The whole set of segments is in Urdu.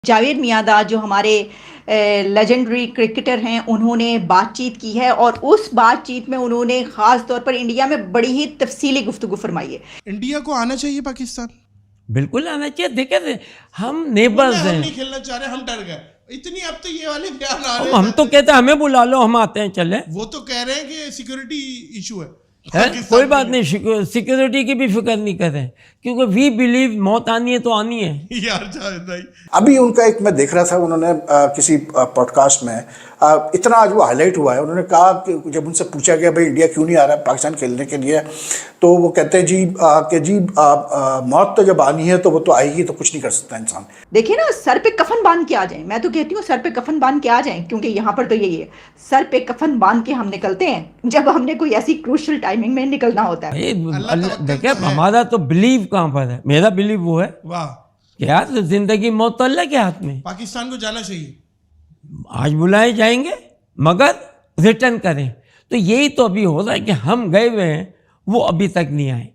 جاوید میانداد جو ہمارے لیجنڈری کرکٹر ہیں، انہوں نے بات چیت کی ہے اور اس بات چیت میں انہوں نے خاص طور پر انڈیا میں بڑی ہی تفصیلی گفتگو فرمائی ہے۔ انڈیا کو آنا چاہیے پاکستان، بالکل آنا چاہیے۔ دیکھیں ہم نیبرز ہم ہیں، نہیں کھیلنا چاہ رہے، ہم ڈر گئے اتنی، اب تو یہ والے بیان آ رہے ہم تو کہتے ہیں ہمیں بلا لو، ہم آتے ہیں چلیں۔ وہ تو کہہ رہے ہیں کہ سیکورٹی ایشو ہے، کوئی بات نہیں، سیکورٹی کی بھی فکر نہیں کریں، کیونکہ وی بلیو موت آنی ہے تو آنی ہے یار جاوید بھائی۔ ابھی ان کا ایک میں دیکھ رہا تھا، انہوں نے کسی پوڈ کاسٹ میں اتنا آج وہ ہائی لائٹ ہوا ہے، انہوں نے کہا کہ جب ان سے پوچھا گیا بھائی انڈیا کیوں نہیں آ رہا ہے پاکستان کھیلنے کے لیے، تو وہ کہتے ہیں جی موت تو جب آنی ہے تو وہ تو آئے گی، تو کچھ نہیں کر سکتا انسان۔ دیکھیں نا، سر پہ کفن باندھ کے آ جائیں، میں تو کہتی ہوں سر پہ کفن باندھ کے آ جائیں، کیونکہ یہاں پر تو یہی ہے، سر پہ کفن باندھ کے ہم نکلتے ہیں جب ہم نے کوئی ایسی کروشل ٹائمنگ میں نکلنا ہوتا ہے۔ دیکھیں ہمارا تو بلیو کہاں پر ہے، میرا بلیو وہ ہے واہ، کہ یار زندگی موت تو اللہ کے ہاتھ میں، پاکستان کو جانا چاہیے۔ آج بلائے جائیں گے مگر ریٹرن کریں، تو یہی تو ابھی ہو رہا ہے کہ ہم گئے ہوئے ہیں، وہ ابھی تک نہیں آئے،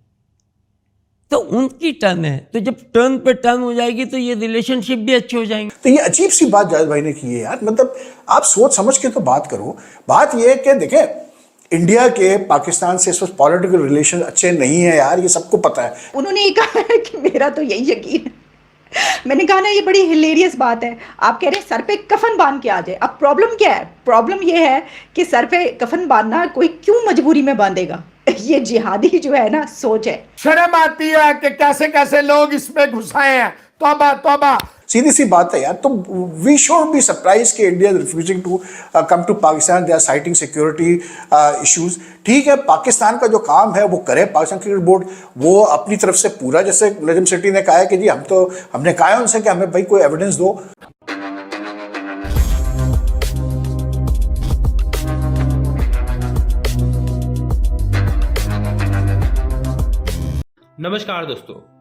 تو ان کی ٹرن ہے، تو جب ٹرن پہ ٹرن ہو جائے گی تو یہ ریلیشن شپ بھی اچھے ہو جائیں گے۔ تو یہ عجیب سی بات جاوید بھائی نے کی ہے یار، مطلب آپ سوچ سمجھ کے تو بات کرو۔ بات یہ ہے کہ دیکھیں انڈیا کے پاکستان سے اس وقت پولیٹیکل ریلیشن اچھے نہیں ہیں یار، یہ سب کو پتہ ہے۔ انہوں نے یہ کہا ہے کہ میرا تو یہی یقین ہے، میں نے کہا نا یہ بڑی ہلیریس بات ہے، آپ کہہ رہے ہیں سر پہ کفن باندھ کے آ جائے۔ اب پرابلم کیا ہے؟ پرابلم یہ ہے کہ سر پہ کفن باندھنا کوئی کیوں مجبوری میں باندھے گا؟ یہ جہادی جو ہے نا سوچ ہے۔ شرم آتی ہے کہ کیسے کیسے لوگ اس میں گھسائے ہیں، توبہ توبہ۔ سیدھی سی بات ہے یار، تو وی شوڈ بی سرپرائز کہ India is refusing to come to Pakistan, they are citing security issues. ٹھیک ہے، پاکستان کا جو کام ہے وہ کرے، پاکستان کرکٹ بورڈ وہ اپنی طرف سے پورا، جیسے نجم سیٹھی نے کہا ہے کہ جی ہم نے کہا ہے ان سے کہ ہمیں بھائی کوئی ایویڈنس دو۔ نمسکار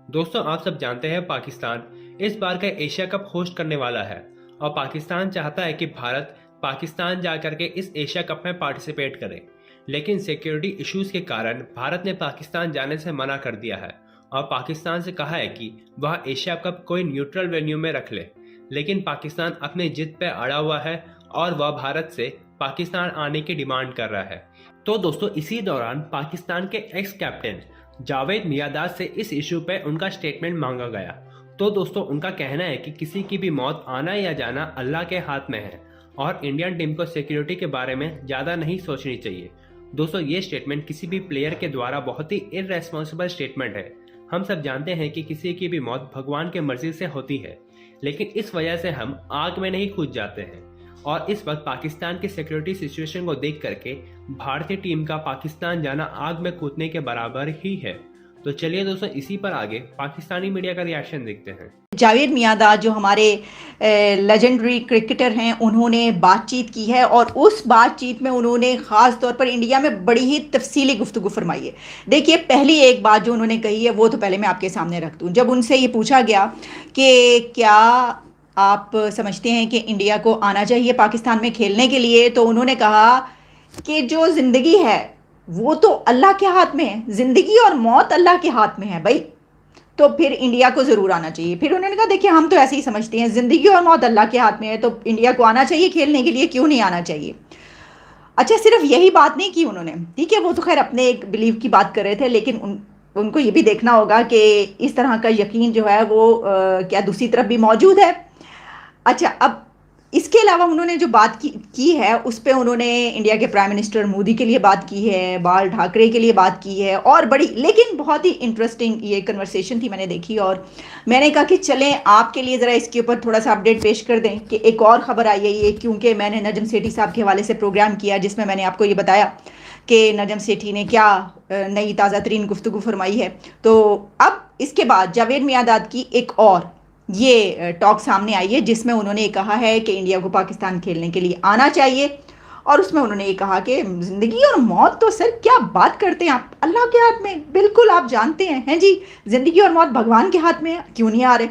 دوستوں آپ سب جانتے ہیں پاکستان اس بار کا ایشیا کپ ہوسٹ کرنے والا ہے، اور پاکستان چاہتا ہے کہ بھارت پاکستان جا کر کے اس ایشیا کپ میں پارٹیسپیٹ کرے، لیکن سیکیورٹی ایشوز کے کارن بھارت نے پاکستان جانے سے منع کر دیا ہے اور پاکستان سے کہا ہے کہ وہ ایشیا کپ کوئی نیوٹرل وینیو میں رکھ لے، لیکن پاکستان اپنے ضد پہ اڑا ہوا ہے اور وہ بھارت سے پاکستان آنے کی ڈیمانڈ کر رہا ہے۔ تو دوستوں اسی دوران پاکستان کے ایکس کیپٹن جاوید میانداد سے اس ایشو پہ ان کا سٹیٹمنٹ مانگا گیا۔ تو دوستوں ان کا کہنا ہے کہ کسی کی بھی موت آنا یا جانا اللہ کے ہاتھ میں ہے اور انڈین ٹیم کو سیکیورٹی کے بارے میں زیادہ نہیں سوچنی چاہیے۔ دوستوں یہ سٹیٹمنٹ کسی بھی پلیئر کے دوارا بہت ہی ارریسپانسبل سٹیٹمنٹ ہے۔ ہم سب جانتے ہیں کہ کسی کی بھی موت بھگوان کے مرضی سے ہوتی ہے، لیکن اس وجہ سے ہم آگ میں نہیں کود جاتے ہیں، اور اس وقت پاکستان کی سیکیورٹی سچویشن کو دیکھ کر کے بھارتی ٹیم کا پاکستان جانا آگ میں کودنے کے برابر ہی ہے۔ تو چلیے دوستوں اسی پر آگے پاکستانی میڈیا کا ریاکشن دیکھتے ہیں۔ جاوید میانداد جو ہمارے لیجنڈری کرکٹر ہیں، انہوں نے بات چیت کی ہے اور اس بات چیت میں انہوں نے خاص طور پر انڈیا میں بڑی ہی تفصیلی گفتگو فرمائی ہے۔ دیکھیے پہلی ایک بات جو انہوں نے کہی ہے وہ تو پہلے میں آپ کے سامنے رکھ دوں۔ جب ان سے یہ پوچھا گیا کہ کیا آپ سمجھتے ہیں کہ انڈیا کو آنا چاہیے پاکستان میں کھیلنے کے لیے، تو انہوں نے کہا کہ جو زندگی ہے وہ تو اللہ کے ہاتھ میں ہے، زندگی اور موت اللہ کے ہاتھ میں ہے بھائی، تو پھر انڈیا کو ضرور آنا چاہیے۔ پھر انہوں نے کہا دیکھیں ہم تو ایسے ہی سمجھتے ہیں، زندگی اور موت اللہ کے ہاتھ میں ہے، تو انڈیا کو آنا چاہیے کھیلنے کے لیے، کیوں نہیں آنا چاہیے؟ اچھا صرف یہی بات نہیں کی انہوں نے، ٹھیک ہے وہ تو خیر اپنے ایک بلیو کی بات کر رہے تھے، لیکن ان کو یہ بھی دیکھنا ہوگا کہ اس طرح کا یقین جو ہے وہ کیا دوسری طرف بھی موجود ہے۔ اچھا اب اس کے علاوہ انہوں نے جو بات کی ہے اس پہ انہوں نے انڈیا کے پرائم منسٹر مودی کے لیے بات کی ہے، بال ٹھاکرے کے لیے بات کی ہے، اور بڑی لیکن بہت ہی انٹرسٹنگ یہ کنورسیشن تھی، میں نے دیکھی اور میں نے کہا کہ چلیں آپ کے لیے ذرا اس کے اوپر تھوڑا سا اپڈیٹ پیش کر دیں کہ ایک اور خبر آئی ہے یہ، کیونکہ میں نے نجم سیٹھی صاحب کے حوالے سے پروگرام کیا جس میں نے آپ کو یہ بتایا کہ نجم سیٹھی نے کیا نئی تازہ ترین گفتگو فرمائی ہے۔ تو اب اس کے بعد جاوید میانداد کی ایک اور یہ ٹاک سامنے آئی ہے جس میں انہوں نے کہا ہے کہ انڈیا کو پاکستان کھیلنے کے لیے آنا چاہیے، اور اس میں انہوں نے یہ کہا کہ زندگی اور موت تو سر کیا بات کرتے ہیں آپ، اللہ کے ہاتھ میں، بالکل آپ جانتے ہیں جی زندگی اور موت بھگوان کے ہاتھ میں ہے، کیوں نہیں آ رہے؟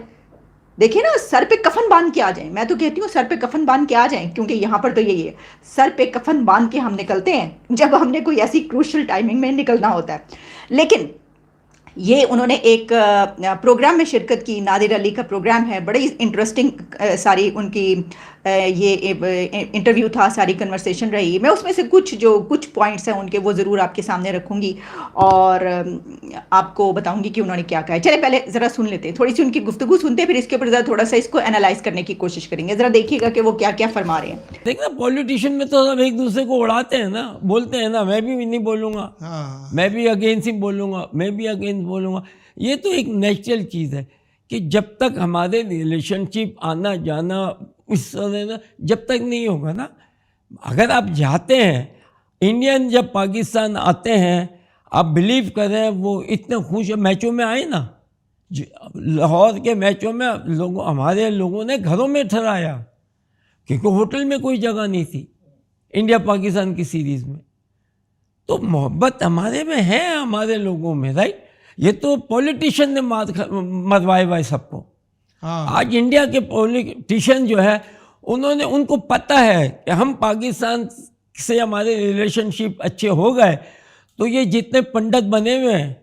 دیکھیں نا سر پہ کفن باندھ کے آ جائیں، میں تو کہتی ہوں سر پہ کفن باندھ کے آ جائیں، کیونکہ یہاں پر تو یہی ہے، سر پہ کفن باندھ کے ہم نکلتے ہیں جب ہم نے کوئی ایسی کروشل ٹائمنگ میں نکلنا ہوتا ہے۔ لیکن یہ انہوں نے ایک پروگرام میں شرکت کی، نادر علی کا پروگرام ہے، بڑی انٹرسٹنگ ساری ان کی یہ انٹرویو تھا، ساری کنورسیشن رہی. میں اس میں سے کچھ پوائنٹس ہیں ان کے وہ ضرور آپ کے سامنے رکھوں گی اور آپ کو بتاؤں گی کہ انہوں نے کیا کہا ہے. چلے پہلے ذرا سن لیتے ہیں، تھوڑی سی ان کی گفتگو سنتے ہیں، پھر اس کے اوپر ذرا تھوڑا سا اس کو انالائز کرنے کی کوشش کریں گے. ذرا دیکھیے گا کہ وہ کیا کیا فرما رہے ہیں. دیکھنا پولیٹیشین میں تو سب ایک دوسرے کو اڑاتے ہیں نا، بولتے ہیں نا میں بھی نہیں بولوں گا، میں بھی اگینسٹ ہی بولوں گا، میں بھی اگینسٹ بولوں گا. یہ تو ایک نیچرل چیز ہے کہ جب تک ہمارے ریلیشن شپ آنا جانا اس طرح جب تک نہیں ہوگا نا. اگر آپ جاتے ہیں انڈین جب پاکستان آتے ہیں، آپ بلیو کریں وہ اتنے خوش میچوں میں آئے نا، لاہور کے میچوں میں ہمارے لوگوں نے گھروں میں ٹھہرایا کیونکہ ہوٹل میں کوئی جگہ نہیں تھی انڈیا پاکستان کی سیریز میں. تو محبت ہمارے میں ہے، ہمارے لوگوں میں، رائٹ. یہ تو پولیٹیشین نے مروایا ہوا ہے سب کو. آج انڈیا کے پولیٹیشین جو ہے انہوں نے، ان کو پتہ ہے کہ ہم پاکستان سے ہمارے ریلیشن شپ اچھے ہو گئے تو یہ جتنے پنڈت بنے ہوئے ہیں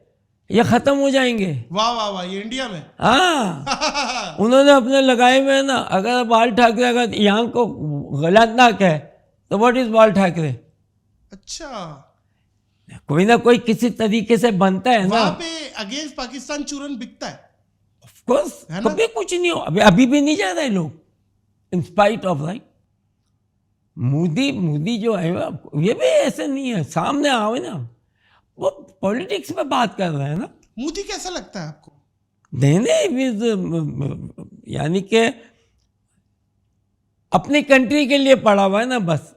یہ ختم ہو جائیں گے. واہ واہ واہ، یہ انڈیا میں ہاں انہوں نے اپنے لگائے ہوئے ہیں نا. اگر بال ٹھاکرے اگر یہاں کو غلط نہ کہے تو واٹ از بال ٹھاکرے؟ اچھا، کوئی نہ کوئی کسی طریقے سے بنتا ہے نا. وہاں پہ اگینسٹ پاکستان چورن بکتا ہے. آف کورس کبھی کچھ نہیں ہو، ابھی بھی نہیں جا رہے لوگ انسپائٹ آف رائٹ. مودی جو ہے یہ بھی ایسے نہیں ہے، سامنے آئے نا، وہ پولیٹکس میں بات کر رہے ہیں نا. مودی کیسا لگتا ہے آپ کو؟ یعنی کہ اپنی کنٹری کے لیے پڑا ہوا ہے نا بس.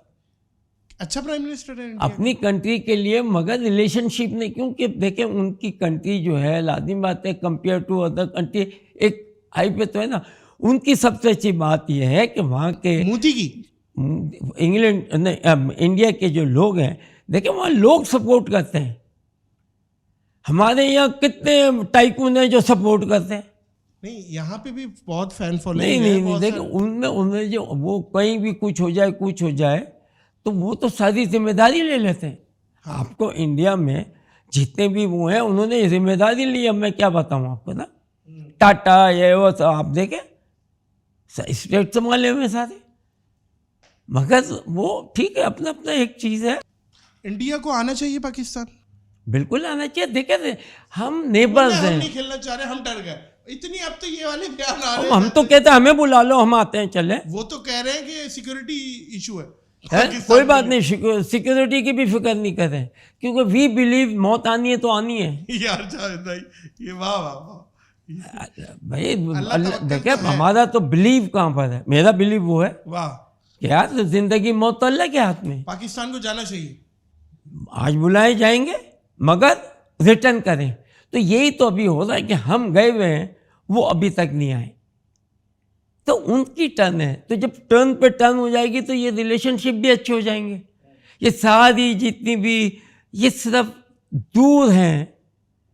اچھا پرائم منسٹر ہے اپنی کنٹری کے لیے، مگر ریلیشن شپ نہیں. کیونکہ دیکھیں ان کی کنٹری جو ہے، لازمی بات ہے کمپیئر ٹو ادر کنٹری ایک ہائی پہ تو ہے نا. ان کی سب سے اچھی بات یہ ہے کہ وہاں کے مودی کی انگلینڈ انڈیا کے جو لوگ ہیں، دیکھیں وہاں لوگ سپورٹ کرتے ہیں. ہمارے یہاں کتنے ٹائکون ہیں جو سپورٹ کرتے ہیں. نہیں، یہاں پہ بھی بہت فین فالوئنگ ہے. نہیں دیکھیں ان میں جو وہ کہیں بھی کچھ ہو جائے تو وہ تو ساری ذمہ داری لے لیتے ہیں. آپ کو انڈیا میں جتنے بھی وہ ہیں انہوں نے ذمہ داری لی. اب میں کیا بتاؤں آپ کو نا، ٹاٹا یہ وہ تو آپ دیکھیں اسٹیٹ سنبھالے ہوئے سارے. مگر وہ ٹھیک ہے، اپنا اپنا ایک چیز ہے. انڈیا کو آنا چاہیے پاکستان، بالکل آنا چاہیے. دیکھیں ہم نیبرز ہم ہیں. نہیں کھیلنا چاہ رہے، ہم ڈر گئے اتنی. اب تو یہ والے بیان آ رہے ہم تو کہتے ہیں ہمیں بلا لو، ہم آتے ہیں چلیں. وہ تو کہہ رہے ہیں کہ سیکورٹی ایشو ہے. کوئی بات نہیں، سیکورٹی کی بھی فکر نہیں کریں کیونکہ وی بلیو موت آنی ہے تو آنی ہے. یار جاوید بھائی، یہ واہ واہ واہ. بھائی دیکھیں ہمارا تو بلیو کہاں پر ہے. میرا بلیو وہ ہے واہ کہ یار زندگی موت تو اللہ کے ہاتھ میں. پاکستان کو جانا چاہیے. آج بلائے جائیں گے مگر ریٹرن کریں. تو یہی تو ابھی ہو رہا ہے کہ ہم گئے ہوئے ہیں، وہ ابھی تک نہیں آئے. تو ان کی ٹرن ہے، تو جب ٹرن پہ ٹرن ہو جائے گی تو یہ ریلیشن شپ بھی اچھے ہو جائیں گے. یہ ساری جتنی بھی یہ صرف دور ہیں.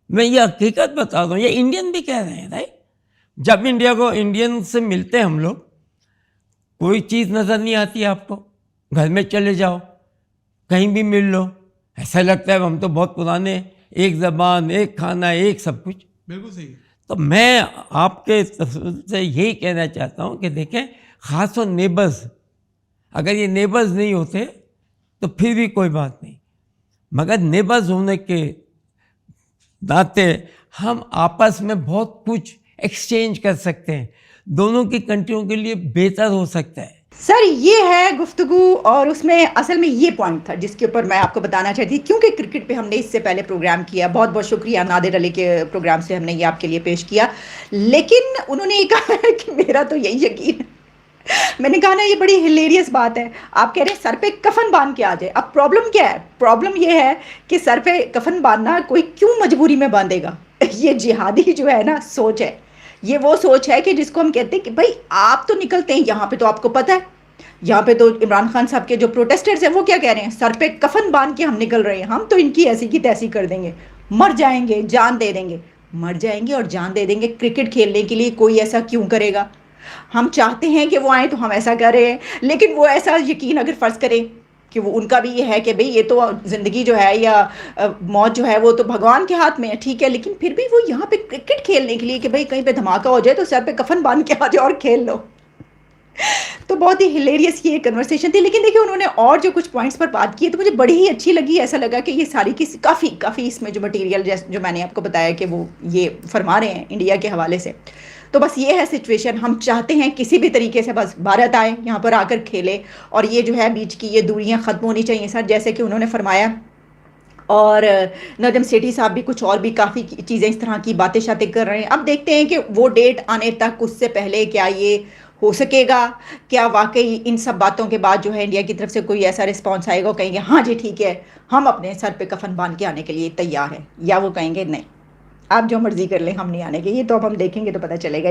میں یہ حقیقت بتا رہا ہوں، یہ انڈین بھی کہہ رہے ہیں رائٹ. جب انڈین سے ملتے ہیں ہم لوگ، کوئی چیز نظر نہیں آتی آپ کو. گھر میں چلے جاؤ، کہیں بھی مل لو، ایسا لگتا ہے ہم تو بہت پرانے، ایک زبان، ایک کھانا، ایک سب کچھ. بالکل صحیح. تو میں آپ کے سے یہی کہنا چاہتا ہوں کہ دیکھیں خاص طور نیبرز، اگر یہ نیبرز نہیں ہوتے تو پھر بھی کوئی بات نہیں، مگر نیبرز ہونے کے ناطے ہم آپس میں بہت کچھ ایکسچینج کر سکتے ہیں. دونوں کی کنٹریوں کے لیے بہتر ہو سکتا ہے. سر یہ ہے گفتگو، اور اس میں اصل میں یہ پوائنٹ تھا جس کے اوپر میں آپ کو بتانا چاہتی تھی. کیونکہ کرکٹ پہ ہم نے اس سے پہلے پروگرام کیا، بہت بہت شکریہ نادر علی کے پروگرام سے ہم نے یہ آپ کے لیے پیش کیا. لیکن انہوں نے یہ کہا ہے کہ میرا تو یہی یقین ہے. میں نے کہا نا یہ بڑی ہلیریس بات ہے. آپ کہہ رہے ہیں سر پہ کفن باندھ کے آ جائے. اب پرابلم کیا ہے؟ پرابلم یہ ہے کہ سر پہ کفن باندھنا کوئی کیوں مجبوری میں باندھے گا؟ یہ جہادی جو ہے نا سوچ ہے، یہ وہ سوچ ہے کہ جس کو ہم کہتے ہیں کہ بھائی آپ تو نکلتے ہیں یہاں پہ، تو آپ کو پتہ ہے یہاں پہ تو عمران خان صاحب کے جو پروٹیسٹرز ہیں وہ کیا کہہ رہے ہیں، سر پہ کفن باندھ کے ہم نکل رہے ہیں، ہم تو ان کی ایسی کی تیسی کر دیں گے، مر جائیں گے، جان دے دیں گے. مر جائیں گے اور جان دے دیں گے کرکٹ کھیلنے کے لیے. کوئی ایسا کیوں کرے گا؟ ہم چاہتے ہیں کہ وہ آئیں تو ہم ایسا کر رہے ہیں، لیکن وہ ایسا یقین اگر فرض کریں کہ وہ ان کا بھی یہ ہے کہ بھئی یہ تو زندگی جو ہے یا موت جو ہے وہ تو بھگوان کے ہاتھ میں ہے، ٹھیک ہے، لیکن پھر بھی وہ یہاں پہ کرکٹ کھیلنے کے لیے کہ بھئی کہیں پہ دھماکہ ہو جائے تو سر پہ کفن باندھ کے آ جاؤ اور کھیل لو. تو بہت ہی ہلیریس یہ کنورسیشن تھی. لیکن دیکھیں انہوں نے اور جو کچھ پوائنٹس پر بات کی ہے تو مجھے بڑی ہی اچھی لگی. ایسا لگا کہ یہ ساری کی کافی اس میں جو مٹیریل جو میں نے آپ کو بتایا کہ وہ یہ فرما رہے ہیں انڈیا کے حوالے سے. تو بس یہ ہے سچویشن. ہم چاہتے ہیں کسی بھی طریقے سے بس بھارت آئے، یہاں پر آ کر کھیلے، اور یہ جو ہے بیچ کی یہ دوریاں ختم ہونی چاہیے سر، جیسے کہ انہوں نے فرمایا. اور نجم سیٹھی صاحب بھی کچھ اور بھی کافی چیزیں اس طرح کی باتیں شاتیں کر رہے ہیں. اب دیکھتے ہیں کہ وہ ڈیٹ آنے تک اس سے پہلے کیا یہ ہو سکے گا، کیا واقعی ان سب باتوں کے بعد جو ہے انڈیا کی طرف سے کوئی ایسا رسپانس آئے گا، کہیں گے ہاں جی ٹھیک ہے ہم اپنے سر پہ کفن باندھ کے آنے کے لیے تیار ہیں، یا وہ کہیں گے نہیں آپ جو مرضی کر لیں ہم نہیں آنے کے. یہ تو اب ہم دیکھیں گے تو پتہ چلے گا.